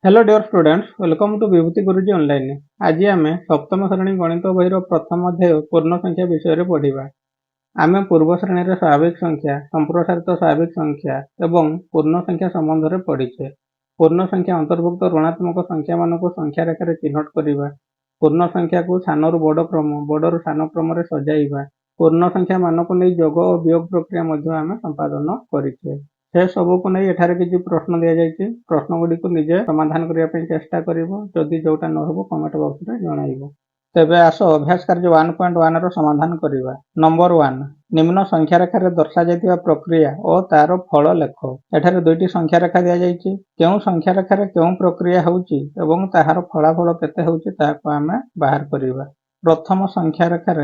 Hello dear students, welcome to Vibhuti Guruji online. आज आम सप्तम श्रेणी गणित बहीर प्रथम अध्याय पूर्ण संख्या विषय में पढ़ा। आम पूर्व श्रेणी में स्वाभाविक संख्या, संप्रसारित स्वाभाविक संख्या एवं पूर्ण संख्या संबंध में पढ़ीचे। पूर्ण संख्या अंतर्भुक्त ऋणात्मक संख्या मान संख्या रेखार चिन्हट करवा, पूर्ण संख्या को सान रु बड़ क्रम, बड़ सान क्रम सजाइवा, पूर्ण संख्या मान को नहीं जोग और वियोग प्रक्रिया आम संपादन करें। से सबू को नहीं एठारे किसी प्रश्न दि जाइए। प्रश्न गुड़ी को निजे समाधान करने चेष्टा करिवो। जदि जोटा न हो कमेंट बॉक्स में जणाइबो। तेबे आस अभ्यास कार्य 1.1 रो समाधान करिवा। नंबर 1, निम्न संख्या रेखार दर्शा जाइतिबा प्रक्रिया और तार फल लेख। एठारे दुईटी संख्या रेखा दि जाइए। केउं संख्या रेखार केउं प्रक्रिया होउची एवं ताहार फलाफल केते होउची ताहाको आमे बाहर करिवा। प्रथम संख्या रेखार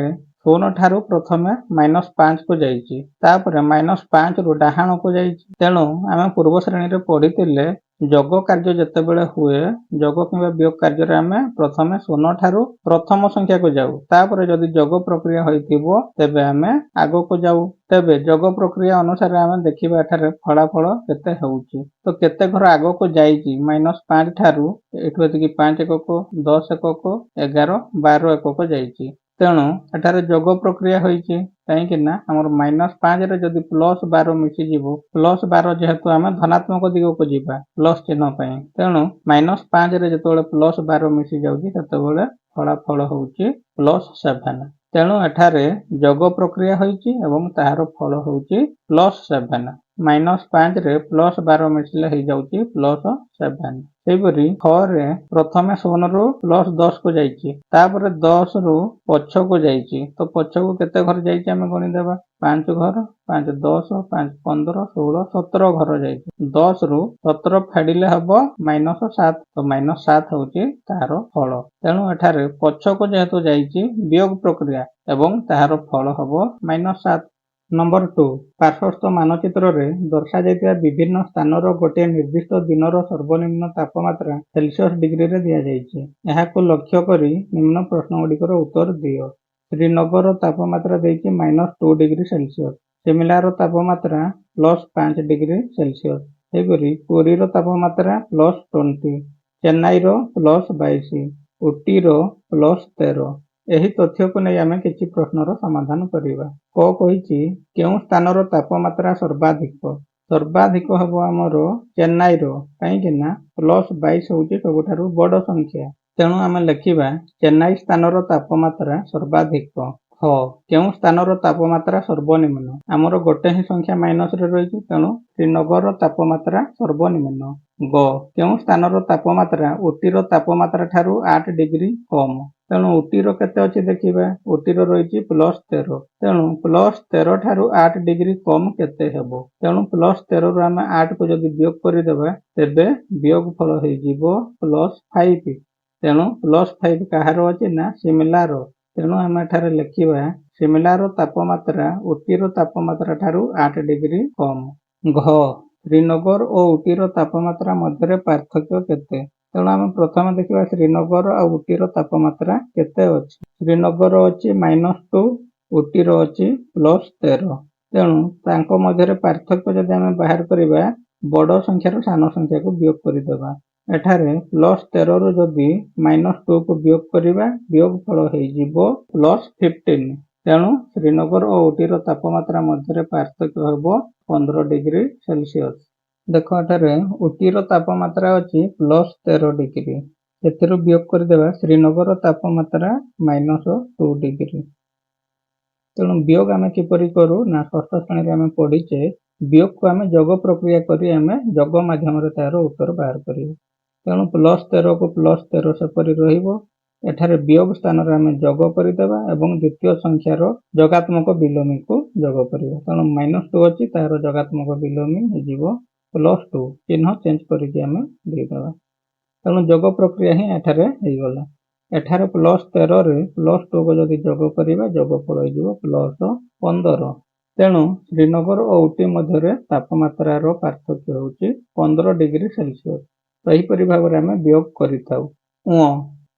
0 ठारू प्रथमे -5 को जाइए, तापरे -5 रु डाहाण को जाइए। तेणु आम पूर्व श्रेणी में पढ़ी जोग कार्य जितेबाला हुए, जोग कि वियोग कार्य आम प्रथमे 0 ठारू प्रथम संख्या को जाऊ, तापर जदि जोग प्रक्रिया होइतिबो तेबे आम आगो को जाऊ। तेबे जोग प्रक्रिया अनुसार आम देखिबा एठारे फलाफल केते होउची। तो केते घर आगो को जाइए -5 ठारू एठु एतिकी 5 एकक, 10 एकक, 11, 12 एकक जाइए। तेणु एठारे जोग प्रक्रिया होइची कहीं आमर -5 रे जदि +12 मिसीजिव, +12 जेहेतु आम धनात्मक दिग को जीवा प्लस चिन्ह पाई। तेणु -5 रे जतबेले +12 मिसी जाउची सेतबेले फलाफल होउची +7। तेणु एठारे जोग प्रक्रिया होइची एवं ताहार फल होउची +7। -5 रे +12 मिसले हो जाउची +7। सेहीपरि 6 रे प्रथमे 0 रु +10 को जाइए, तापर 10 रु पछ को जाइए। तो पछ को केते घर जाइए आम गणिदेवा। 5 घर, 5 10, 5 15, 16, 17 घर जाइए। 10 रु 17 फेडिले हम -7, तो -7 होउची तार फल। तेणु एठारे पछ को जेहेतु जाइए वियोग प्रक्रिया एवं ताहार फल हम -7। नंबर 2, पार्श्वस्थ मानचित्र रे दर्शा जाइतिबा विभिन्न स्थानर गोटे निर्दिष्ट दिनर सर्वनिम्न तापमात्रा सेल्सियस डिग्री रे दिया जाइछे। एहाको लक्ष्य करी निम्न प्रश्न गुड़िकर उत्तर दियो। श्रीनगर तापमात्रा देइछि -2 डिग्री सेल्सियस, शिमलार तापमात्रा +5 डिग्री सेल्सियस, सेहिपरि पुरीर तापमात्रा +20, चेन्नईर +22, उटीर +13। एही तथ्य को नहीं आम किसी प्रश्नर समाधान करिबा। क कहिछि केउं स्थानर तापमात्रा सर्वाधिक। सर्वाधिक हम आमर चेन्नईर, कहीं +22 होउछि सबुठारु बड़ संख्या। तेणु आम लिखिबा चेन्नई स्थानर तापमात्रा सर्वाधिक। ख केउं स्थानर तापमात्रा सर्वनिम्न। आमर गोटे ही संख्या माइनस रे रहिछि, तेणु श्रीनगर तापमात्रा सर्वनिम्न। ग केउं स्थानर तापमात्रा उटीर तापमात्रा ठारू 8 डिग्री कम। तेणु उटीर केते अछि देखिबा। उटीर रहिछि +13, तेणु +13 ठारू 8 डिग्री कम केते हेबो। तेणु +13 रु आम 8 को जदि वियोग करिदेबा तेबे वियोग फल होई जिवो +5। तेणु +5 कहार अछि ना शिमलार। तेणु आम एठारे लिखिबा शिमलार तापमात्रा उटीर तापमात्रा ठारू 8 डिग्री कम। घ श्रीनगर और उटीर तापमात्रा मध्य पार्थक्य केते। तेणु आम प्रथम देखिबा श्रीनगर और उटीर तापमात्रा केते अछि। श्रीनगर अछि -2, उटीर अछि +13। तेणु तांको मध्य पार्थक्य जदि आम बाहर करिबा, बड़ संख्यार सान संख्या को वियोग करिदेबा। एठारे +13 रु जदि -2 को वियोग करिबा, वियोग फल होई जिवो +15। तेणु श्रीनगर और उटीर तापमात्रा मध्य पार्थक्य हेबो 15 डिग्री सेल्सियस। देख एठारे उटीर तापमात्रा अछि +13 डिग्री, सेथिरु वियोग करिदेबा श्रीनगर तापमात्रा -2 डिग्री। तेणु वियोग आम किपरि करू ना, षष्ठ श्रेणी रे आम पढ़ीचे वियोग को आम जोग प्रक्रिया करी आम जोग माध्यम रे तार उत्तर बाहर करियो। तेणु +13 को +13 सेपरि रहिबो। एठारे वियोग स्थान रे आम जोग करिदेबा एवं द्वितीय संख्यार जोगात्मक बिलोमी को जोग करिबा। तेणु -2 अछि, तार जोगात्मक बिलोमी हे जिवो +2। चिन्ह चेंज करिकि आम देइदेबा। तेणु जोग प्रक्रिया ही एठारे हेइ गला। एठारे +13 रे +2 को जदि जोग करिबा, जोगफल होई जिवो +15। तेणु श्रीनगर और उटी मध्य तापमात्रार पार्थक्य होउछि 15 डिग्री सेल्सियस। सहीपरि भाव आम वियोग करिथाउ।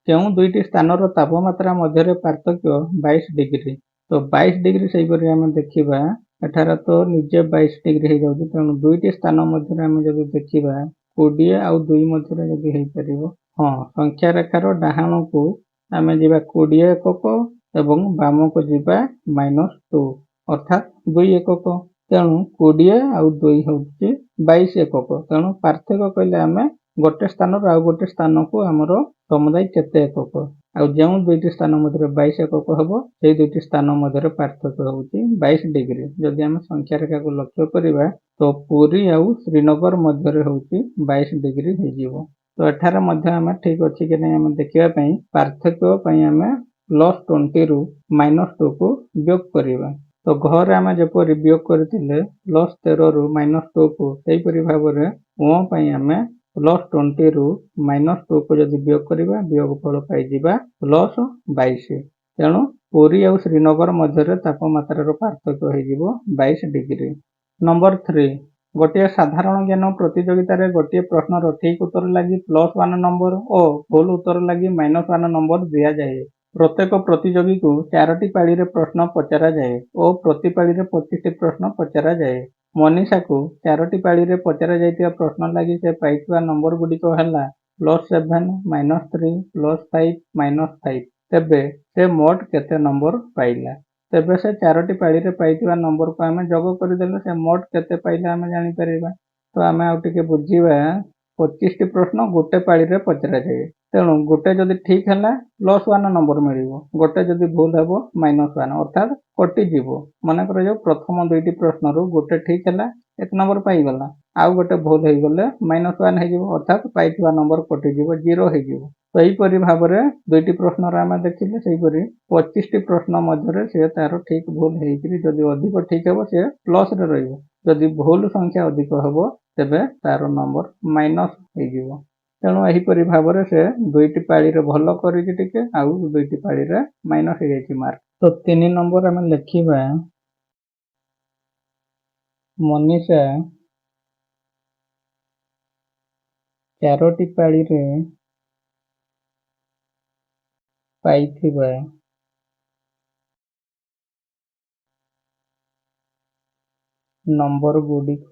केउं दुईटी स्थानर तापमात्रा मध्य पार्थक्य 22 डिग्री। तो 22 डिग्री सेहीपरि आम देखिबा एठारे तो निजे 22 डिग्री हो जाउछि। तेणु दुईटी स्थान मध्य आम जदि देखिबा 20 ଆଉ 2 ମଧ୍ୟରେ ଯଦି ହେଇପାରିବ। ହଁ, ସଂଖ୍ୟା ରେଖାର ଡାହାଣକୁ ଆମେ ଯିବା 20 ଏକକ ଏବଂ ବାମକୁ ଯିବା -2 ଅର୍ଥାତ୍ 2 ଏକକ। ତେଣୁ 20 ଆଉ 2 ହେଉଛି 22 ଏକକ। ତେଣୁ ପାର୍ଥକ୍ୟ କହିଲେ ଆମେ ଗୋଟେ ସ୍ଥାନରୁ ଆଉ ଗୋଟେ ସ୍ଥାନକୁ ଆମର ସମୁଦାୟ କେତେ ଏକକ, ଆଉ ଯେଉଁ ଦୁଇଟି ସ୍ଥାନ ମଧ୍ୟରେ 22 ଏକକ ହେବ ସେଇ ଦୁଇଟି ସ୍ଥାନ ମଧ୍ୟରେ ପାର୍ଥକ୍ୟ ହେଉଛି 22 ଡିଗ୍ରୀ। ଯଦି ଆମେ ସଂଖ୍ୟା ରେଖାକୁ ଲକ୍ଷ୍ୟ କରିବା ତ ପୁରୀ ଆଉ ଶ୍ରୀନଗର ମଧ୍ୟରେ ହେଉଛି 22 ଡିଗ୍ରୀ ହେଇଯିବ। ତ ଏଠାରେ ମଧ୍ୟ ଆମେ ଠିକ୍ ଅଛି କି ନାହିଁ ଆମେ ଦେଖିବା ପାଇଁ ପାର୍ଥକ୍ୟ ପାଇଁ ଆମେ +20 ରୁ -2 କୁ ବିୟୋଗ କରିବା। ତ ଘରେ ଆମେ ଯେପରି ବିୟୋଗ କରିଥିଲେ +13 ରୁ -2 କୁ, ସେହିପରି ଭାବରେ ପାଇଁ ଆମେ +20 ରୁ -2 କୁ ଯଦି ବିୟୋଗ କରିବା ବିୟୋଗ ଫଳ ପାଇଯିବା +22। ତେଣୁ ପୁରୀ ଆଉ ଶ୍ରୀନଗର ମଧ୍ୟରେ ତାପମାତ୍ରାର ପାର୍ଥକ୍ୟ ହେଇଯିବ 22 ଡିଗ୍ରୀ। ନମ୍ବର 3, ଗୋଟିଏ ସାଧାରଣ ଜ୍ଞାନ ପ୍ରତିଯୋଗିତାରେ ଗୋଟିଏ ପ୍ରଶ୍ନର ଠିକ୍ ଉତ୍ତର ଲାଗି +1 ନମ୍ବର ଓ ଭୁଲ ଉତ୍ତର ଲାଗି -1 ନମ୍ବର ଦିଆଯାଏ। ପ୍ରତ୍ୟେକ ପ୍ରତିଯୋଗୀକୁ 4ଟି ପାଳିରେ ପ୍ରଶ୍ନ ପଚରାଯାଏ ଓ ପ୍ରତି ପାଳିରେ 25ଟି ପ୍ରଶ୍ନ ପଚରାଯାଏ। ମନୀଷାକୁ 4ଟି ପାଳିରେ ପଚରାଯାଇଥିବା ପ୍ରଶ୍ନ ଲାଗି ସେ ପାଇଥିବା ନମ୍ବର ଗୁଡ଼ିକ ହେଲା +7, -3, +5, -5। ତେବେ ସେ ମୋଟ କେତେ ନମ୍ବର ପାଇଲା? ତେବେ ସେ 4ଟି ପାଳିରେ ପାଇଥିବା ନମ୍ବରକୁ ଆମେ ଯୋଗ କରିଦେଲେ ସେ ମୋଟ କେତେ ପାଇଲା ଆମେ ଜାଣିପାରିବା। ତ ଆମେ ଆଉ ଟିକେ ବୁଝିବା। 25ଟି ପ୍ରଶ୍ନ ଗୋଟେ ପାଳିରେ ପଚରାଯାଏ। ତେଣୁ ଗୋଟେ ଯଦି ଠିକ୍ ହେଲା +1 ନମ୍ବର ମିଳିବ, ଗୋଟେ ଯଦି ଭୁଲ ହେବ -1 ଅର୍ଥାତ୍ କଟିଯିବ। ମନେକର ଯେଉଁ ପ୍ରଥମ 2ଟି ପ୍ରଶ୍ନରୁ ଗୋଟେ ଠିକ୍ ହେଲା 1 ନମ୍ବର ପାଇଗଲା, ଆଉ ଗୋଟେ ଭୁଲ ହେଇଗଲେ -1 ହେଇଯିବ ଅର୍ଥାତ୍ ପାଇଥିବା ନମ୍ବର କଟିଯିବ, 0 ହେଇଯିବ। ତ ଏହିପରି ଭାବରେ 2ଟି ପ୍ରଶ୍ନରେ ଆମେ ଦେଖିଲେ ସେହିପରି 25ଟି ପ୍ରଶ୍ନ ମଧ୍ୟରେ ସେ ତାର ଠିକ୍ ଭୁଲ ହେଇକରି ଯଦି ଅଧିକ ଠିକ୍ ହେବ ସେ ପ୍ଲସରେ ରହିବ, ଯଦି ଭୁଲ ସଂଖ୍ୟା ଅଧିକ ହେବ ତେବେ ତାର ନମ୍ବର ମାଇନସ୍ ହେଇଯିବ। ତେଣୁ ଏହିପରି ଭାବରେ ସେ 2ଟି ପାଳିରେ ଭଲ କରିଛି ଟିକେ, ଆଉ 2ଟି ପାଳିରେ ମାଇନସ୍ ହେଇଯାଇଛି ମାର୍କ। ତ 3 ନମ୍ବର ଆମେ ଲେଖିବା ମନୀଷା 4ଟି ପାଳିରେ ପାଇଥିବା ନମ୍ବର ଗୁଡ଼ିକ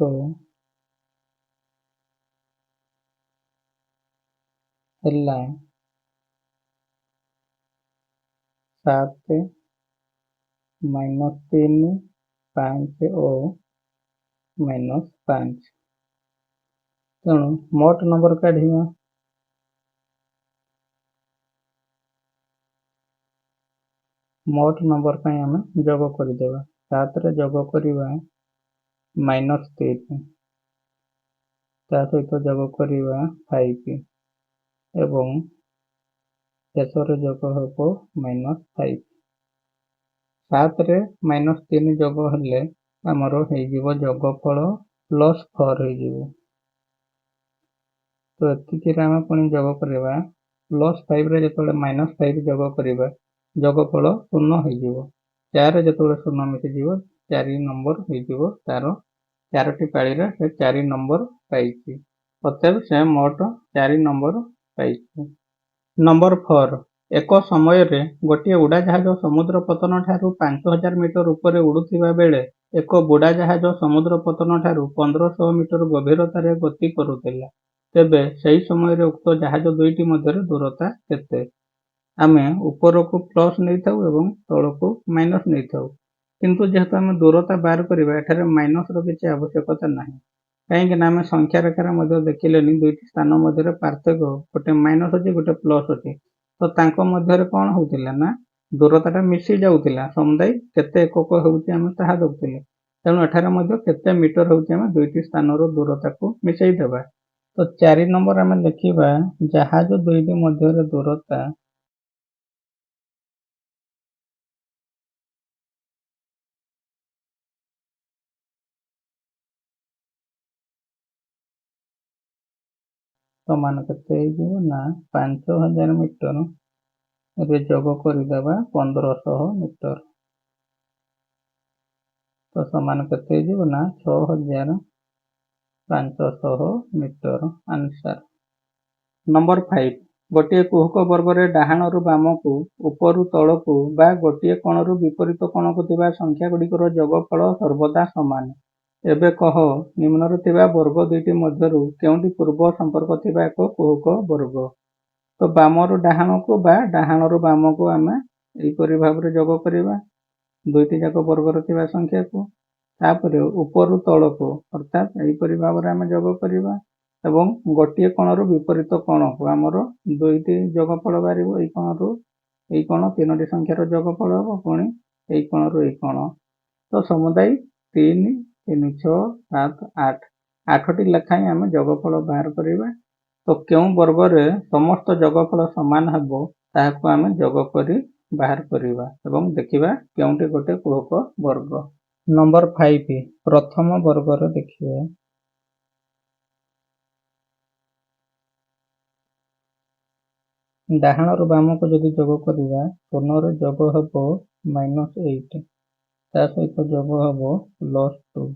ହେଲା 7, -3, 5 ଓ -5। ତେଣୁ ମୋଟ ନମ୍ବର କାଢ଼ିବା। ମୋଟ ନମ୍ବର ପାଇଁ ଆମେ ଯୋଗ କରିଦେବା। 7ରେ ଯୋଗ କରିବା -3, ତା ସହିତ ଯୋଗ କରିବା 5 ଏବଂ ଶେଷରେ ଯୋଗ ହେବ -5। 7ରେ -3 ଯୋଗ ହେଲେ ଆମର ହେଇଯିବ ଯୋଗଫଳ +4 ହେଇଯିବ। ତ ଏତିକିରେ ଆମେ ପୁଣି ଯୋଗ କରିବା +5ରେ ଯେତେବେଳେ -5 ଯୋଗ କରିବା ଯୋଗଫଳ 0 ହେଇଯିବ। 4ରେ ଯେତେବେଳେ 0 ମିଶିଯିବ 4 ନମ୍ବର ହେଇଯିବ। ତାର 4ଟି ପାଳିରେ ସେ 4 ନମ୍ବର ପାଇଛି, ଅତଏବ ସେ ମୋଟ 4 ନମ୍ବର ପାଇଛି। ନମ୍ବର 4, ଏକ ସମୟରେ ଗୋଟିଏ ଉଡ଼ାଜାହାଜ ସମୁଦ୍ର ପତନ ଠାରୁ 5000 ମିଟର ଉପରେ ଉଡ଼ୁଥିବା ବେଳେ ଏକ ବୁଡ଼ାଜାହାଜ ସମୁଦ୍ର ପତନ ଠାରୁ 1500 ମିଟର ଗଭୀରତାରେ ଗତି କରୁଥିଲା। ତେବେ ସେହି ସମୟରେ ଉକ୍ତ ଜାହାଜ ଦୁଇଟି ମଧ୍ୟରେ ଦୂରତା କେତେ? ଆମେ ଉପରକୁ ପ୍ଲସ୍ ନେଇଥାଉ ଏବଂ ତଳକୁ ମାଇନସ୍ ନେଇଥାଉ, କିନ୍ତୁ ଯେହେତୁ ଆମେ ଦୂରତା ବାହାର କରିବା ଏଠାରେ ମାଇନସ୍ର କିଛି ଆବଶ୍ୟକତା ନାହିଁ। କାହିଁକିନା ଆମେ ସଂଖ୍ୟା ରେଖାରେ ମଧ୍ୟ ଦେଖିଲେନି ଦୁଇଟି ସ୍ଥାନ ମଧ୍ୟରେ ପାର୍ଥକ୍ୟ, ଗୋଟେ ମାଇନସ୍ ଅଛି ଗୋଟେ ପ୍ଲସ୍ ଅଛି। ତ ତାଙ୍କ ମଧ୍ୟରେ କ'ଣ ହେଉଥିଲା ନା ଦୂରତାଟା ମିଶି ଯାଉଥିଲା, ସମୁଦାୟ କେତେ ଏକକ ହେଉଛି ଆମେ ତାହା ଦେଖୁଥିଲେ। ତେଣୁ ଏଠାରେ ମଧ୍ୟ କେତେ ମିଟର ହେଉଛି ଆମେ ଦୁଇଟି ସ୍ଥାନର ଦୂରତାକୁ ମିଶାଇ ଦେବା। ତ 4 ନମ୍ବର ଆମେ ଲେଖିବା ଜାହାଜ ଦୁଇଟି ମଧ୍ୟରେ ଦୂରତା ସମାନ କେତେ ହେଇଯିବ ନା 5000 ମିଟର ରେ ଯୋଗ କରିଦେବା 1500 ମିଟର। ତ ସମାନ କେତେ ହେଇଯିବ ନା 6500 ମିଟର ଆନ୍ସର। ନମ୍ବର 5, ଗୋଟିଏ କୁହକ ବର୍ଗରେ ଡାହାଣରୁ ବାମକୁ, ଉପରୁ ତଳକୁ ବା ଗୋଟିଏ କୋଣରୁ ବିପରୀତ କୋଣକୁ ଥିବା ସଂଖ୍ୟା ଗୁଡ଼ିକର ଯୋଗଫଳ ସର୍ବଦା ସମାନ। ଏବେ କହ, ନିମ୍ନରେ ଥିବା ବର୍ଗ ଦୁଇଟି ମଧ୍ୟରୁ କେଉଁଟି ପୂର୍ବ ସମ୍ପର୍କ ଥିବା ଏକ କୁହକ ବର୍ଗ? ତ ବାମରୁ ଡାହାଣକୁ ବା ଡାହାଣରୁ ବାମକୁ ଆମେ ଏହିପରି ଭାବରେ ଯୋଗ କରିବା ଦୁଇଟି ଯାକ ବର୍ଗରେ ଥିବା ସଂଖ୍ୟାକୁ। ତାପରେ ଉପରୁ ତଳକୁ ଅର୍ଥାତ୍ ଏହିପରି ଭାବରେ ଆମେ ଯୋଗ କରିବା ଏବଂ ଗୋଟିଏ କୋଣରୁ ବିପରୀତ କୋଣକୁ ଆମର ଦୁଇଟି ଯୋଗଫଳ ବାହାରିବ। ଏଇ କୋଣରୁ ଏଇ କୋଣ ତିନୋଟି ସଂଖ୍ୟାର ଯୋଗଫଳ ହେବ, ପୁଣି ଏଇ କୋଣରୁ ଏଇ କୋଣ। ତ ସମୁଦାୟ 3, 3, 6, 7, 8 ଆଠଟି ଲେଖାଏଁ ଆମେ ଯୋଗଫଳ ବାହାର କରିବା। ତ କେଉଁ ବର୍ଗରେ ସମସ୍ତ ଯୋଗଫଳ ସମାନ ହେବ ତାହାକୁ ଆମେ ଯୋଗ କରି ବାହାର କରିବା ଏବଂ ଦେଖିବା କେଉଁଟି ଗୋଟେ କୁହକ ବର୍ଗ। ନମ୍ବର 5 ପ୍ରଥମ ବର୍ଗରେ ଦେଖିବା। ଡାହାଣରୁ ବାମକୁ ଯଦି ଯୋଗ କରିବା, କୋଣରେ ଯୋଗ ହେବ -8, ତା ସହିତ ଯୋଗ ହେବ +2,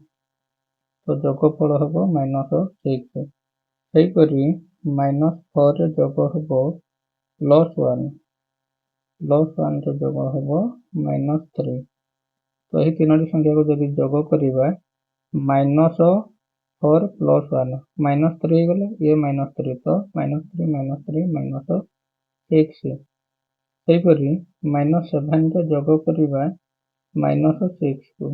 ତ ଯୋଗଫଳ ହେବ -6। ସେହିପରି -4ରେ ଯୋଗ ହେବ +1, +1ରେ ଯୋଗ ହେବ -3। ତ ଏହି ତିନୋଟି ସଂଖ୍ୟାକୁ ଯଦି ଯୋଗ କରିବା, -4 + 1 -3 ହେଇଗଲେ, ଇଏ -3, ତ -3 -3 -6। ସେହିପରି -7ରେ ଯୋଗ କରିବା -6କୁ,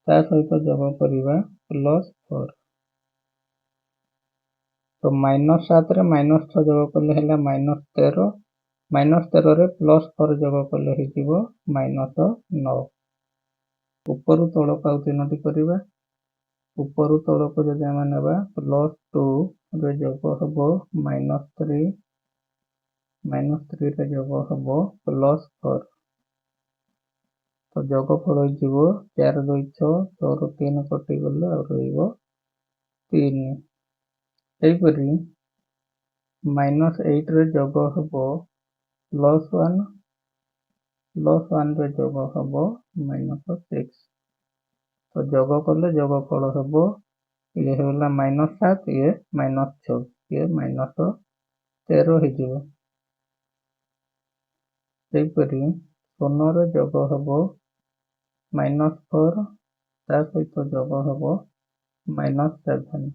ତା ସହିତ ଯୋଗ କରିବା +4। ତ -7ରେ -6 ଯୋଗ କଲେ ହେଲା -13, -13ରେ +4 ଯୋଗ କଲେ ହେଇଯିବ -9। ଉପରୁ ତଳକୁ ଆଉ ତିନୋଟି କରିବା। ଉପରୁ ତଳକୁ ଯଦି ଆମେ ନେବା, +2ରେ ଯୋଗ ହେବ -3, -3ରେ ଯୋଗ ହେବ +4, ତ ଯୋଗଫଳ ହେଇଯିବ 4, 2, 6, 6ରୁ 3 କଟିଗଲେ ଆଉ ରହିବ 3। ସେହିପରି -8ରେ ଯୋଗ ହେବ +1, +1ରେ ଯୋଗ ହେବ -6, ତ ଯୋଗ କଲେ ଯୋଗଫଳ ହେବ, ଇଏ ହେଲା -7, ଇଏ -6, ଇଏ -13 ହେଇଯିବ। ସେହିପରି ଶୂନରେ ଯୋଗ ହେବ -4, ତା ସହିତ ଯୋଗ ହେବ -7,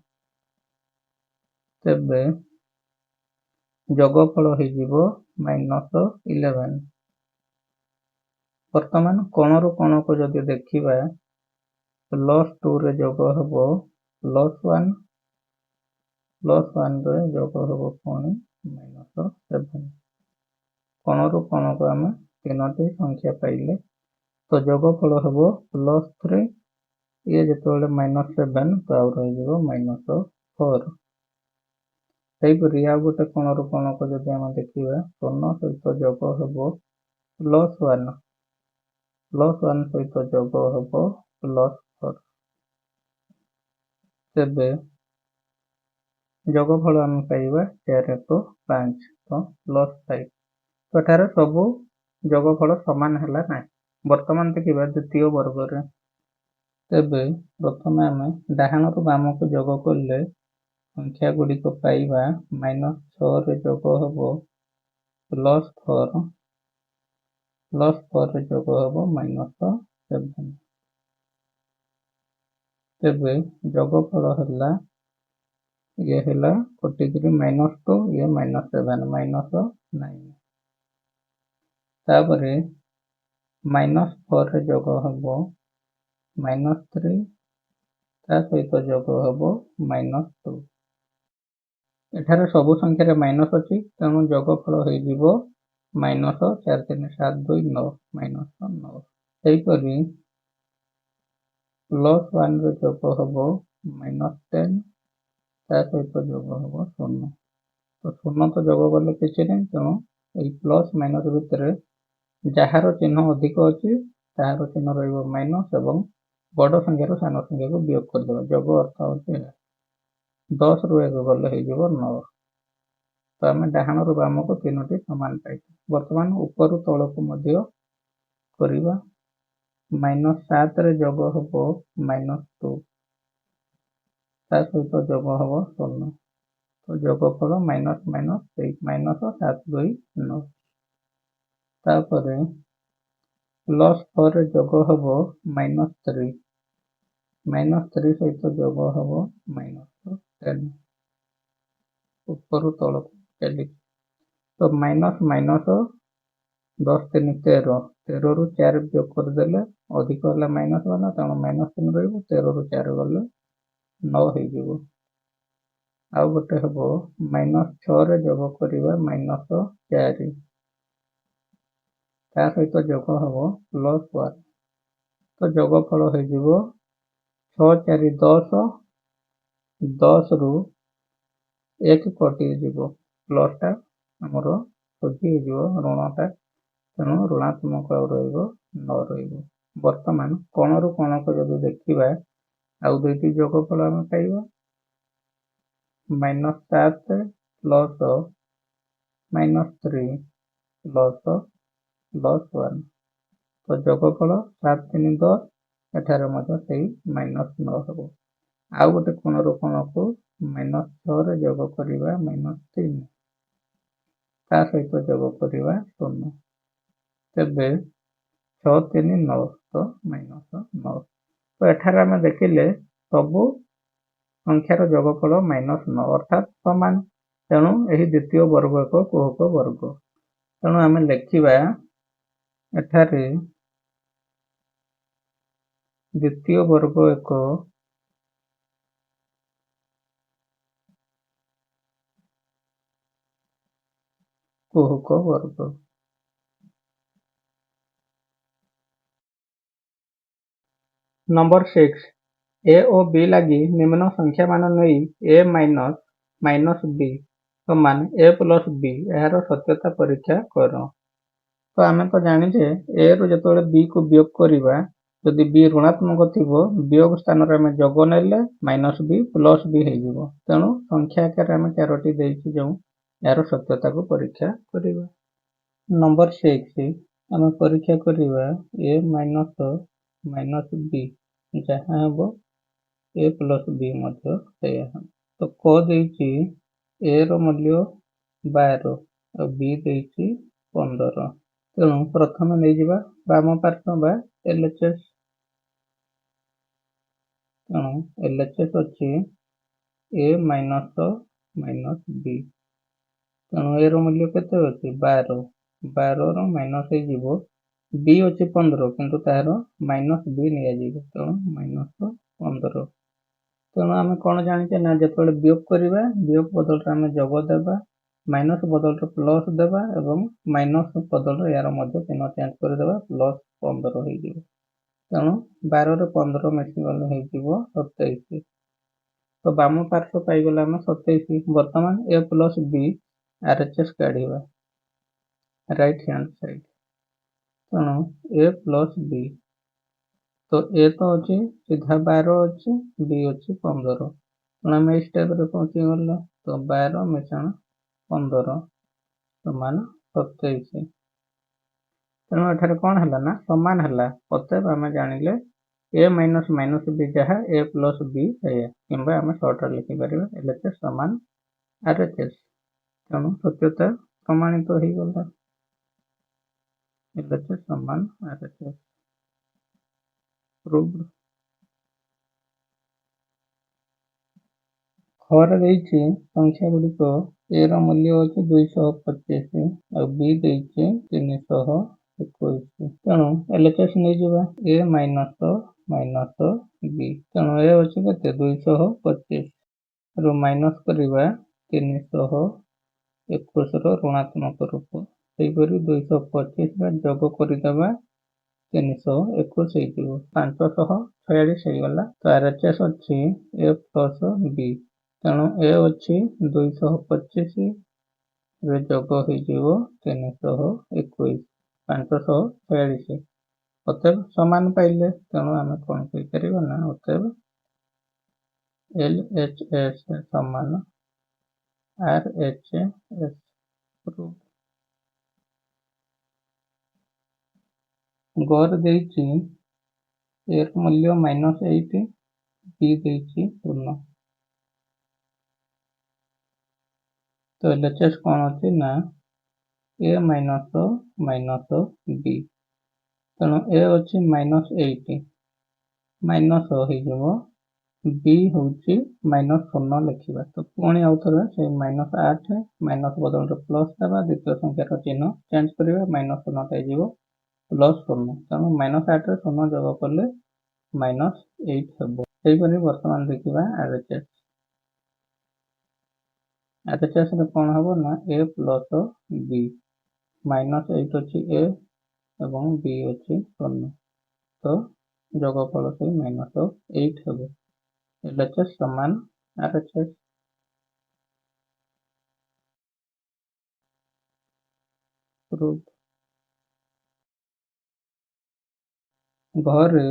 ତେବେ ଯୋଗଫଳ ହେଇଯିବ -11। ବର୍ତ୍ତମାନ କୋଣରୁ କୋଣକୁ ଯଦି ଦେଖିବା, +2ରେ ଯୋଗ ହେବ +1, +1ରେ ଯୋଗ ହେବ ପୁଣି -7। କୋଣରୁ କୋଣକୁ ଆମେ ତିନୋଟି ସଂଖ୍ୟା ପାଇଲେ, ତ ଯୋଗଫଳ ହେବ +3, ଇଏ ଯେତେବେଳେ -7, ତ ଆଉ ରହିଯିବ -4। ସେହିପରି ଆଉ ଗୋଟେ କୋଣରୁ କୋଣକୁ ଯଦି ଆମେ ଦେଖିବା, ଶୂନ ସହିତ ଯୋଗ ହେବ +1, +1 ସହିତ ଯୋଗ ହେବ +4, ତେବେ ଯୋଗଫଳ ଆମେ ପାଇବା 4 × 5, ତ +5। ତ ଏଠାରେ ସବୁ ଯୋଗଫଳ ସମାନ ହେଲା ନାହିଁ। ବର୍ତ୍ତମାନ ଦେଖିବା ଦ୍ୱିତୀୟ ବର୍ଗରେ। ତେବେ ପ୍ରଥମେ ଆମେ ଡାହାଣରୁ ବାମକୁ ଯୋଗ କଲେ ସଂଖ୍ୟା ଗୁଡ଼ିକ ପାଇବା। -6ରେ ଯୋଗ ହେବ +4, +4ରେ ଯୋଗ ହେବ -7, ତେବେ ଯୋଗଫଳ ହେଲା, ଇଏ ହେଲା କଟିକିରି -2, ଇଏ -7, -9। ତାପରେ -4ରେ ଯୋଗ ହେବ -3, ତା ସହିତ ଯୋଗ ହେବ -2। ଏଠାରେ ସବୁ ସଂଖ୍ୟାରେ ମାଇନସ୍ ଅଛି, ତେଣୁ ଯୋଗଫଳ ହେଇଯିବ -4, 3, 7, 2, 9, -9। ସେହିପରି +1ରେ ଯୋଗ ହେବ -10, ତା ସହିତ ଯୋଗ ହେବ 0। ତ 0 ତ ଯୋଗ କଲେ କିଛି ନାହିଁ, ତେଣୁ ଏଇ ପ୍ଲସ୍ ମାଇନସ୍ ଭିତରେ ଯାହାର ଚିହ୍ନ ଅଧିକ ଅଛି ତାହାର ଚିହ୍ନ ରହିବ ମାଇନସ୍ ଏବଂ ବଡ଼ ସଂଖ୍ୟାରୁ ସାନ ସଂଖ୍ୟାକୁ ବିୟୋଗ କରିଦେବା। ଯୋଗ ଅର୍ଥ ହେଉଛି ଏହା। 10ରୁ 1 ଗଲେ ହେଇଯିବ 9। ତ ଆମେ ଡାହାଣରୁ ବାମକୁ ତିନୋଟି ସମାନ ପାଇଛୁ। ବର୍ତ୍ତମାନ ଉପରୁ ତଳକୁ ମଧ୍ୟ କରିବା। -7ରେ ଯୋଗ ହେବ -2, ତା ସହିତ ଯୋଗ ହେବ 0। ତ ଯୋଗଫଳ ସେଇ -7, 2, 9। ତାପରେ +4ରେ ଯୋଗ ହେବ -3, -3 सहित जोग हम -10 ऊपर तलक चली तो माइनस माइनस 10 3 13 13 रु 4 जोग करदे अधिक है -1 तेणु -3 रहा 13 रु 4 गले 9 हो आउ गोटे हम -6 जोग करवा -4 ता सहित जोग हम +1 तो जोगफल हो 6 4 10 10 रु 1 कटि प्लसटा आमर सोझी हो ऋणटा तेणु ऋणात्मक न बर्तमान कण रु कण को जब देखा आउ दुईटी जोगफल आम पाइबा -7 प्लस -3 प्लस +1 तो जोगफल 7 3 10 एठार से -9 हम आउ गोटे कोण रु कोण को -6 जोग करवा -3 ता सहित जोग करवा 0 तेबे 6 3 9 तो -9 तो एठार आम देखिले सबू संख्यार जोगफल -9 अर्थात समान तेणु यही द्वितीय वर्ग एक कुहक वर्ग तेणु आम लिखा एठारे द्वितीय वर्ग एक कुहक वर्ग। नंबर 6 ए और बी लगी निम्न संख्या मान नहीं ए माइनस माइनस बी समान ए प्लस बी यार सत्यता परीक्षा कर तो आम तो जाचे ए रु जो बी को वियोग करवा जदि बी ऋणात्मक थी वियोग स्थान आम जोग ने माइनस बी प्लस बी हो तेणु संख्या आकार आम 4टी जो यार सत्यता को परीक्षा करवा। नंबर 6 आम परीक्षा करवा ए माइनस माइनस बी जहाँ हम ए प्लस बी तो क देछि ए रो मूल्य 12 और बी देछि 15 तेणु प्रथम नहीं जावा बाम पार्श्व बा एलएचएस तेणु एलएचएस अच्छी ए माइनस माइनस बी तेणु ए रो मूल्य केते अछि 12 12 रो माइनस हो बी अच्छी 15 किंतु तार माइनस बी नि तेणु माइनस 15 तेणु आम कौन जाचे ना जो वियोग करवा वियोग बदल आम जोग देवा माइनस बदल प्लस देवा एवं माइनस बदल यार चिन्ह चेंज करदे प्लस 15 हो तेणु 12 रे 15 मिसीगले हो 27 तो बाम पार्श्व पाईगला आम 27 बर्तमान ए प्लस बी आरएचएस काढ़ा राइट हैंड साइड तेणु ए प्लस बी तो ए तो अच्छी सीधा 12 अच्छी बी अच्छी 15 आम इस टाइप पहुंची गले तो 12 मिश्रण 15 समान 27 तेणु एठार कौन है ना समान है अतएव आम जानिले ए माइनस माइनस बी जहाँ ए प्लस बी है कि आम सर्ट लिखिपर एलएचएस समान आरएचएस तेणु सत्यता प्रमाणित हो गला एलएचएस समान आरएचएस प्रूव्ड। खर संख्या गुड़िक ए रूल्य अच्छे 225 और बी देखे 321 तेणु एलएचएस नहीं जावा ए माइनस माइनस बी तेणु ए अच्छे के 225 रु माइनस करवा 321 ऋणात्मक रूप सेपरी 225 जोग करदे 321 हो 546 होगला तो आरएचएस अच्छी ए प्लस बी तेणु ए अच्छी 225 जोग हो 321 546 अतएव समान पाइले तेणु आम कौन कहीपर ना अतएव एल एच एस समान आर एच एस गौर देछि ए मूल्य -8 बी देछि 0 तो एलएचएस कौन अच्छी ना ए माइनस माइनस बी तेणु ए अच्छी -8 ମାଇନସ୍ ହେଇଯିବ b ହେଉଛି -0 ଲେଖିବା। ତ ପୁଣି ଆଉ ଥରେ ସେଇ -8 ମାଇନସ୍ ବଦଳରେ ପ୍ଲସ୍ ଦେବା, ଦ୍ୱିତୀୟ ସଂଖ୍ୟାର ଚିହ୍ନ ଚେଞ୍ଜ କରିବା, -0 ହେଇଯିବ +0। ତେଣୁ -8ରେ 0 ଯୋଗ କଲେ -8 ହେବ। ସେହିପରି ବର୍ତ୍ତମାନ ଦେଖିବା RHS। RHSରେ କ'ଣ ହେବ ନା a ପ୍ଲସ୍ b, -8 ଅଛି a ଏବଂ b ଅଛି 0, ତ ଯୋଗଫଳ ସେଇ -8 ହେବ। LHS ସମାନ RHS। ଘରେ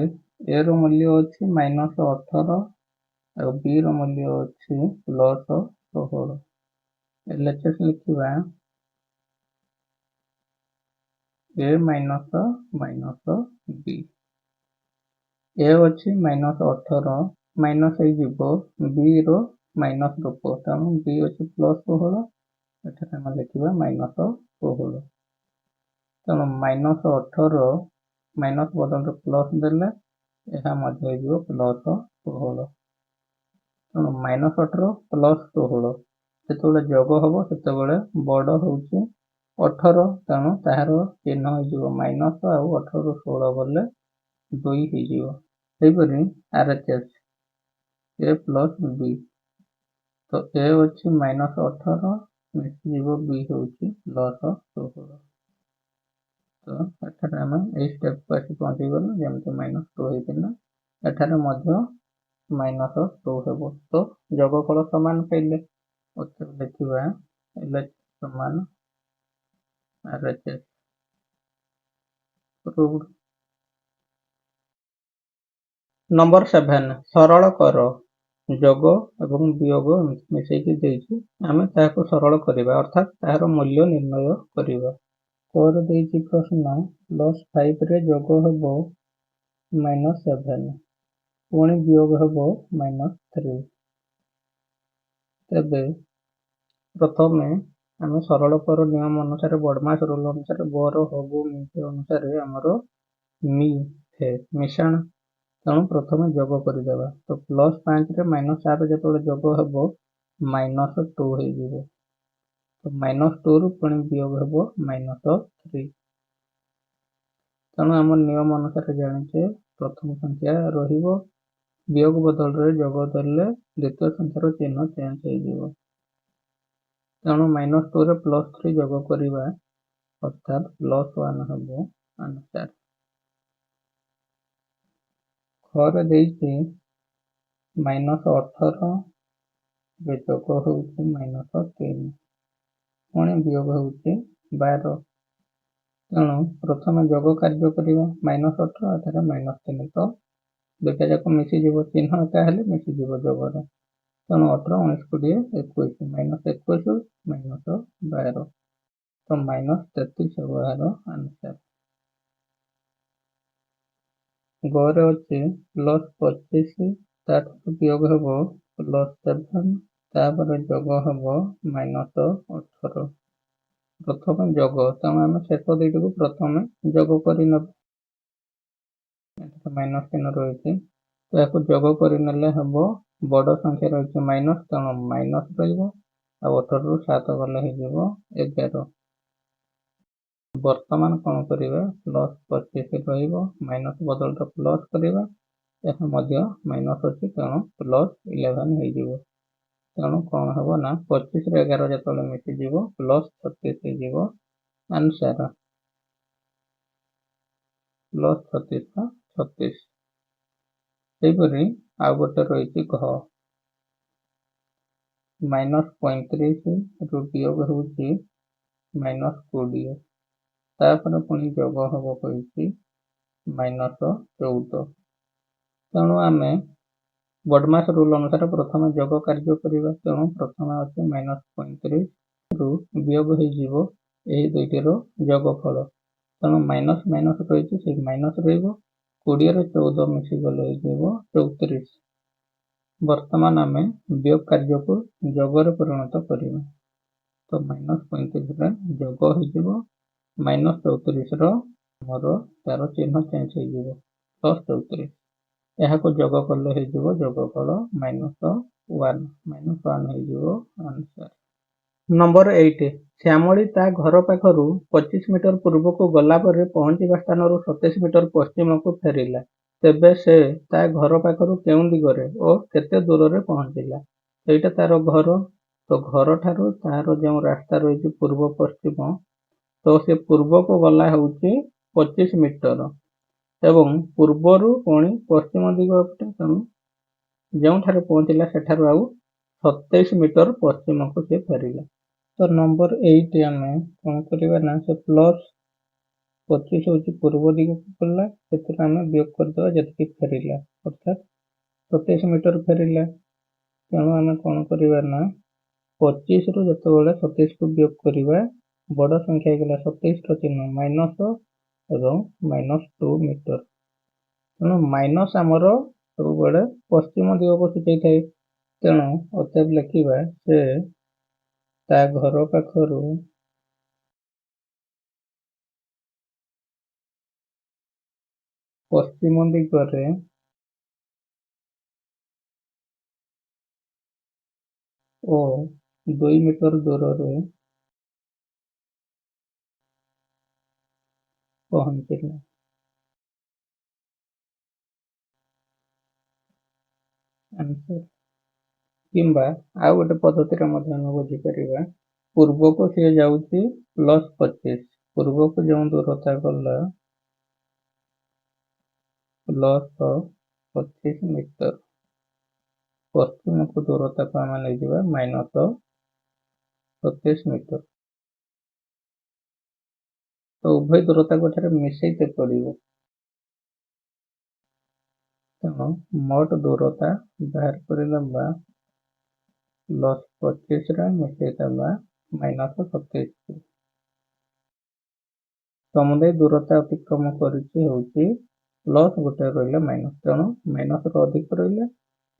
a ର ମୂଲ୍ୟ ଅଛି -18 ଆଉ b ର ମୂଲ୍ୟ ଅଛି +16। LHS ଲେଖିବା a -b। a ଅଛି -18, ମାଇନସ୍ ହେଇଯିବ b ର ମାଇନସ୍ ରୂପ, ତେଣୁ b ଅଛି +16, ଏଠାରେ ଆମେ ଲେଖିବା -16। ତେଣୁ -18 ମାଇନସ୍ ବଦଳରେ ପ୍ଲସ୍ ଦେଲେ ଏହା ମଧ୍ୟ ହେଇଯିବ +16। ତେଣୁ -18 +16 ଯେତେବେଳେ ଯୋଗ ହେବ ସେତେବେଳେ ବଡ଼ ହେଉଛି 18, ତେଣୁ ତାହାର ଚିହ୍ନ ହେଇଯିବ ମାଇନସ୍, ଆଉ 18ରୁ 16 ଗଲେ 2 ହେଇଯିବ। ସେହିପରି RHS a ପ୍ଲସ୍ b, ତ a ଅଛି -18 ମିଶିଯିବ b ହେଉଛି +16। ତ ଏଠାରେ ଆମେ ଏଇ ଷ୍ଟେପକୁ ଆସି ପହଞ୍ଚିଗଲୁ, ଯେମିତି -2 ହେଇଥିଲା ଏଠାରେ ମଧ୍ୟ -2 ହେବ। ତ ଯୋଗଫଳ ସମାନ ପାଇଲେ। ଦେଖିବା LHS ସମାନ RHS। ନମ୍ବର 7, ସରଳ କର। ଯୋଗ ଏବଂ ବିୟୋଗ ମିଶେଇକି ଦେଇଛି, ଆମେ ତାହାକୁ ସରଳ କରିବା, ଅର୍ଥାତ୍ ତାହାର ମୂଲ୍ୟ ନିର୍ଣ୍ଣୟ କରିବା। ପରେ ଦେଇଛି ପ୍ରଶ୍ନ +5ରେ ଯୋଗ ହେବ -7, ପୁଣି ବିୟୋଗ ହେବ -3। ତେବେ ପ୍ରଥମେ ଆମେ ସରଳ କର ନିୟମ ଅନୁସାରେ, ବଡ଼ମାସ ରୁଲ୍ ଅନୁସାରେ, ବର ହବୁ ମିଶେ ଅନୁସାରେ ଆମର ମିଶାଣ, ତେଣୁ ପ୍ରଥମେ ଯୋଗ କରିଦେବା। ତ +5ରେ -7 ଯେତେବେଳେ ଯୋଗ ହେବ -2 ହେଇଯିବ। ତ -2ରୁ ପୁଣି ବିୟୋଗ ହେବ -3। ତେଣୁ ଆମ ନିୟମ ଅନୁସାରେ ଜାଣିଛେ ପ୍ରଥମ ସଂଖ୍ୟା ରହିବ, ବିୟୋଗ ବଦଳରେ ଯୋଗ ଦେଲେ ଦ୍ୱିତୀୟ ସଂଖ୍ୟାର ଚିହ୍ନ ଚେଞ୍ଜ ହେଇଯିବ। ତେଣୁ -2ରେ +3 ଯୋଗ କରିବା, ଅର୍ଥାତ୍ +1 ହେବ ଆନ୍ସର। ଘରେ ଦେଇଛି -18 ରେ ଯୋଗ ହେଉଛି -3, ପୁଣି ବିୟୋଗ ହେଉଛି 12। ତେଣୁ ପ୍ରଥମେ ଯୋଗ କାର୍ଯ୍ୟ କରିବା, -18 ଏଠାରେ -3, ତ ଦୁଇଟା ଯାକ ମିଶିଯିବ, ଚିହ୍ନ ଏକା ହେଲେ ମିଶିଯିବ ଯୋଗରେ। ତେଣୁ 18, 19, 20, 21, -12, ତ -33 ହେବ ଏହାର ଆନ୍ସର। ଗରେ ଅଛି +25, ତାଠାରୁ ବିୟୋଗ ହେବ +7, ତାପରେ ଯୋଗ ହେବ -18। ପ୍ରଥମେ ଯୋଗ, ତେଣୁ ଆମେ ଶେଷ ଦୁଇଟିକୁ ପ୍ରଥମେ ଯୋଗ କରିନେବା। ଏଠାରେ ମାଇନସ୍ ଚିହ୍ନ ରହିଛି, ତ ଏହାକୁ ଯୋଗ କରିନେଲେ ହେବ, ବଡ଼ ସଂଖ୍ୟା ରହିଛି ମାଇନସ୍, ତେଣୁ ମାଇନସ୍ ରହିବ, ଆଉ 18ରୁ 7 ଗଲେ ହେଇଯିବ 11। ବର୍ତ୍ତମାନ କ'ଣ କରିବା, +25 ରହିବ, ମାଇନସ୍ ବଦଳରେ ପ୍ଲସ୍ କରିବା, ଏହା ମଧ୍ୟ ମାଇନସ୍ ଅଛି, ତେଣୁ +11 ହେଇଯିବ। ତେଣୁ କ'ଣ ହେବ ନା 25ରେ 11 ଯେତେବେଳେ ମିଶିଯିବ +36 ହେଇଯିବ ଆନ୍ସର। +36 36। ସେହିପରି ଆଉ ଗୋଟେ ରହିଛି ଘ, -35ରୁ ବିୟୋଗ ହେଉଛି -20, ତାପରେ ପୁଣି ଯୋଗ ହେବ କହିଛି -14। ତେଣୁ ଆମେ ବଡ଼ମାସ ରୁଲ୍ ଅନୁସାରେ ପ୍ରଥମେ ଯୋଗ କାର୍ଯ୍ୟ କରିବା, ତେଣୁ ପ୍ରଥମେ ଅଛି -35ରୁ ବିୟୋଗ ହେଇଯିବ ଏହି ଦୁଇଟିର ଯୋଗଫଳ, ତେଣୁ ମାଇନସ୍ ମାଇନସ୍ ରହିଛି, ସେଇ ମାଇନସ୍ ରହିବ, 20ରେ 14 ମିଶିଗଲେ ହେଇଯିବ 34। ବର୍ତ୍ତମାନ ଆମେ ବିୟୋଗ କାର୍ଯ୍ୟକୁ ଯୋଗରେ ପରିଣତ କରିବା, ତ -35ରେ ଯୋଗ ହେଇଯିବ -34ର ଆମର ତାର ଚିହ୍ନ ଚେଞ୍ଜ ହେଇଯିବ +34। ଏହାକୁ ଯୋଗ କଲେ ହେଇଯିବ ଯୋଗଫଳ -1 ହେଇଯିବ ଆନ୍ସର। ନମ୍ବର 8 ଶ୍ୟାମଳୀ ତା ଘର ପାଖରୁ 25 ମିଟର ପୂର୍ବକୁ ଗଲା ପରେ ପହଞ୍ଚିବା ସ୍ଥାନରୁ 27 ମିଟର ପଶ୍ଚିମକୁ ଫେରିଲା। ତେବେ ସେ ତା ଘର ପାଖରୁ କେଉଁ ଦିଗରେ ଓ କେତେ ଦୂରରେ ପହଞ୍ଚିଲା? ଏଇଟା ତାର ଘର। ତ ଘରଠାରୁ ତାର ଯେଉଁ ରାସ୍ତା ରହିଛି ପୂର୍ବ ପଶ୍ଚିମ, ତ ସେ ପୂର୍ବକୁ ଗଲା ହେଉଛି 25 ମିଟର ଏବଂ ପୂର୍ବରୁ ପୁଣି ପଶ୍ଚିମ ଦିଗ ଅଟେ, ତେଣୁ ଯେଉଁଠାରେ ପହଞ୍ଚିଲା ସେଠାରୁ ଆଉ 27 ମିଟର ପଶ୍ଚିମକୁ ସେ ଫେରିଲା। ତ ନମ୍ବର 8 ଆମେ କ'ଣ କରିବା ନା, ସେ +25 ହେଉଛି ପୂର୍ବ ଦିଗକୁ ଗଲା, ସେଥିରେ ଆମେ ବିୟୋଗ କରିଦେବା ଯେତିକି ଫେରିଲା, ଅର୍ଥାତ୍ 27 ମିଟର ଫେରିଲା। ତେଣୁ ଆମେ କ'ଣ କରିବା ନା 25ରୁ ଯେତେବେଳେ 27କୁ ବିୟୋଗ କରିବା, ବଡ଼ ସଂଖ୍ୟା ହେଇଗଲା 27ର ଚିହ୍ନ ମାଇନସ୍ ଏବଂ -2 ମିଟର। ତେଣୁ ମାଇନସ୍ ଆମର ସବୁବେଳେ ପଶ୍ଚିମ ଦିଗକୁ ସୂଚାଇଥାଏ। ତେଣୁ ଅତଏବ ଲେଖିବା ସେ ତା ଘର ପାଖରୁ ପଶ୍ଚିମ ଦିଗରେ ଓ 2 ମିଟର ଦୂରରେ ପହଞ୍ଚିଲା। ଆନ୍ସର। କିମ୍ବା ଆଉ ଗୋଟେ ପଦ୍ଧତିରେ ମଧ୍ୟ ଆମେ ବୁଝିପାରିବା, ପୂର୍ବକୁ ସିଏ ଯାଉଛି +25, ପୂର୍ବକୁ ଯେଉଁ ଦୂରତା ଗଲା +25 ମିଟର, ପଶ୍ଚିମକୁ ଦୂରତାକୁ ଆମେ ନେଇଯିବା -27 ମିଟର। ତ ଉଭୟ ଦୂରତାକୁ ଏଠାରେ ମିଶାଇତେ ପଡ଼ିବ। ତେଣୁ ମୋଟ ଦୂରତା ବାହାର କରିଦେବା +25ରେ ମିଶାଇଦେବା -27କୁ। ସମୁଦାୟ ଦୂରତା ଅତିକ୍ରମ କରିଛି ହେଉଛି ପ୍ଲସ୍ ଗୋଟେ ରହିଲେ ମାଇନସ୍, ତେଣୁ ମାଇନସ୍ର ଅଧିକ ରହିଲେ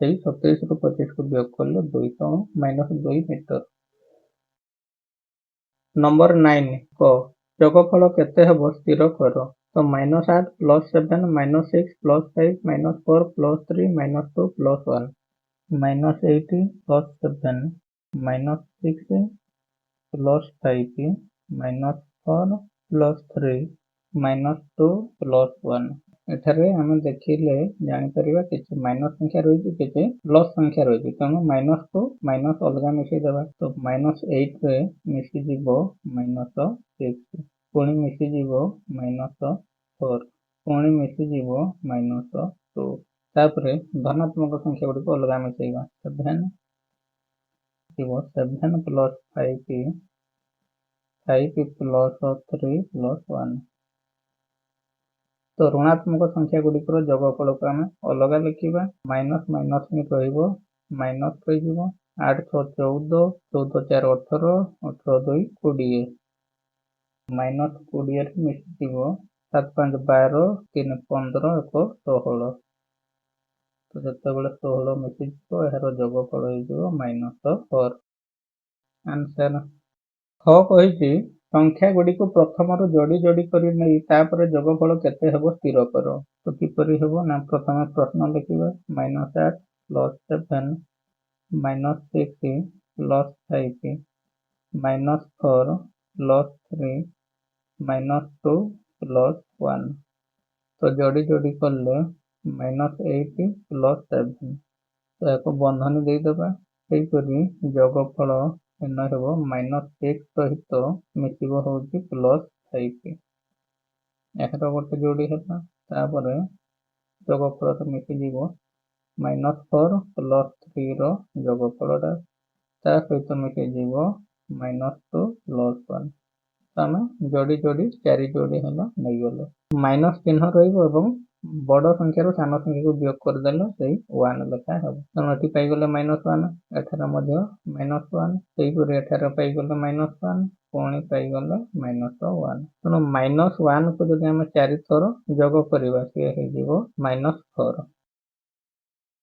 ସେଇ 27ରୁ 25କୁ ବିୟୋଗ କଲେ 2, ତେଣୁ -2 ମିଟର। ନମ୍ବର 9 କ ଯୋଗଫଳ କେତେ ହେବ ସ୍ଥିର କର। ତ -8 +7 -6 +5 -4 +3 -2 +1। -8 +7 -6 +5 -4 +3 -2 +1। ଏଠାରେ ଆମେ ଦେଖିଲେ ଜାଣିପାରିବା କିଛି ମାଇନସ୍ ସଂଖ୍ୟା ରହିଛି, କିଛି ପ୍ଲସ୍ ସଂଖ୍ୟା ରହିଛି, ତେଣୁ ମାଇନସ୍କୁ ମାଇନସ୍ ଅଲଗା ମିଶାଇଦେବା। ତ -8ରେ ମିଶିଯିବ -6, ପୁଣି ମିଶିଯିବ -4, ପୁଣି ମିଶିଯିବ -2। ତାପରେ ଧନାତ୍ମକ ସଂଖ୍ୟା ଗୁଡ଼ିକୁ ଅଲଗା ମିଶାଇବା। 7 7 + 5 5 + 3 +1। ତ ଋଣାତ୍ମକ ସଂଖ୍ୟା ଗୁଡ଼ିକର ଯୋଗଫଳକୁ ଆମେ ଅଲଗା ଲେଖିବା। ମାଇନସ୍ ମାଇନସ୍ ହିଁ ରହିବ, ମାଇନସ୍ ରହିଯିବ। 8 6 14, 14 4 18, 18 2 20। -20ରେ ମିଶିଯିବ 7 5 12, 3 15, 1 16। ତ ଯେତେବେଳେ 16 ମିଶିଯିବ ଏହାର ଯୋଗଫଳ ହେଇଯିବ -4। ଆନ୍ସର। ଖ କହିଛି ସଂଖ୍ୟା ଗୁଡ଼ିକୁ ପ୍ରଥମରୁ ଯୋଡ଼ି ଯୋଡ଼ି କରି ନେଇ ତାପରେ ଯୋଗଫଳ କେତେ ହେବ ସ୍ଥିର କର। ତ କିପରି ହେବ ନା, ପ୍ରଥମେ ପ୍ରଶ୍ନ ଲେଖିବା। -8 +7 -6 +5 -4 +3 -2 +1। ତ ଯୋଡ଼ି ଯୋଡ଼ି କଲେ -8 +7, ତ ଏହାକୁ ବନ୍ଧନୀ ଦେଇଦେବା। ସେହିପରି ଯୋଗଫଳ ନିର୍ଣ୍ଣୟ ହେବ -6 ସହିତ ମିଶିବ ହେଉଛି +5, ଏହାର ଗୋଟେ ଯୋଡ଼ି ହେଲା। ତାପରେ ଯୋଗଫଳ ମିଶିଯିବ -4 +3ର ଯୋଗଫଳଟା, ତା ସହିତ ମିଶିଯିବ -2 +1। ଆମେ ଯୋଡ଼ି ଯୋଡ଼ି 4 ଯୋଡ଼ି ହେଲା ନେଇଗଲେ। ମାଇନସ୍ ଚିହ୍ନ ରହିବ ଏବଂ ବଡ଼ ସଂଖ୍ୟାରୁ ସାନ ସଂଖ୍ୟାକୁ ବିୟୋଗ କରିଦେଲେ ସେଇ 1 ଲେଖା ହେବ। ତେଣୁ ଏଠି ପାଇଗଲେ -1, ଏଠାରେ ମଧ୍ୟ -1, ସେହିପରି ଏଠାରେ ପାଇଗଲେ -1, ପୁଣି ପାଇଗଲେ -1। ତେଣୁ -1କୁ ଯଦି ଆମେ 4 ଥର ଯୋଗ କରିବା ସିଏ ହେଇଯିବ -4।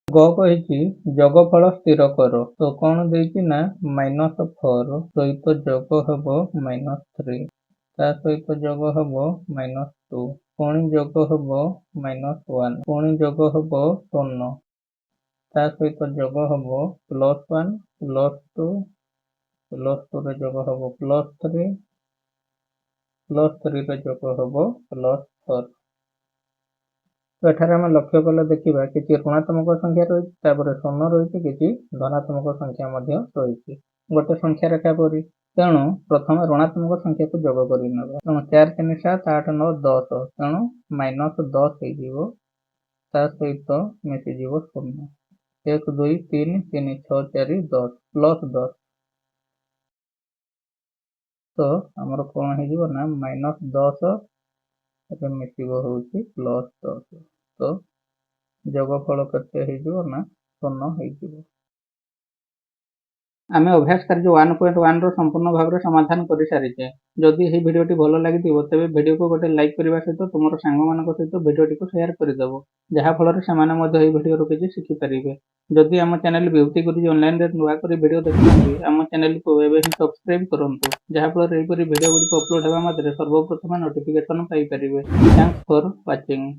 ଗ କହିଛି ଯୋଗଫଳ ସ୍ଥିର କର। ତ କ'ଣ ଦେଇଛି ନା -4 ସହିତ ଯୋଗ ହେବ -3, ତା ସହିତ ଯୋଗ ହେବ -2, पुणी जोग हम -1 पुणी जोग हम शून्य ता सहित जोग हम +1 +2 +2 रे जोग हम +3 +3 रे जोग हम +4। तो एठारे आम लक्ष्य कले देखा किसी ऋणात्मक संख्या रही शून्य रही किसी धनात्मक संख्या रही गोटे संख्या रेखा परी तेणु प्रथम ऋणात्मक संख्या को जोग कर तेणु 4 3 7 8 9 10 तेणु -10 हो सहित मिसीज शून्य 1 2 3 3 6 4 10 +10 तो आमर कौन हो -10 मिसिब हूँ +10 तो जोगफल केते ना 0 हो। आम अभ्यास कार्य 1.1 संपूर्ण भाव में समाधान कर सारीचे। जदि यह भिडटी भल लगी तेज भिड को गोटे लाइक करने सहित तुम सांग मान सहित भिडटी को शेयर करदेव जहाँफल से भिडियो किसी शिखिपारे। जदि आम चैनल विभूति गुरुजी ऑनलाइन नुआ कर भिडियो देखुं आम चैनल को एवं सब्सक्राइब करूँ जहाँफल भिडियो गुड़िक अपलोड होगा सर्वप्रथम notification Piper. Thanks for watching.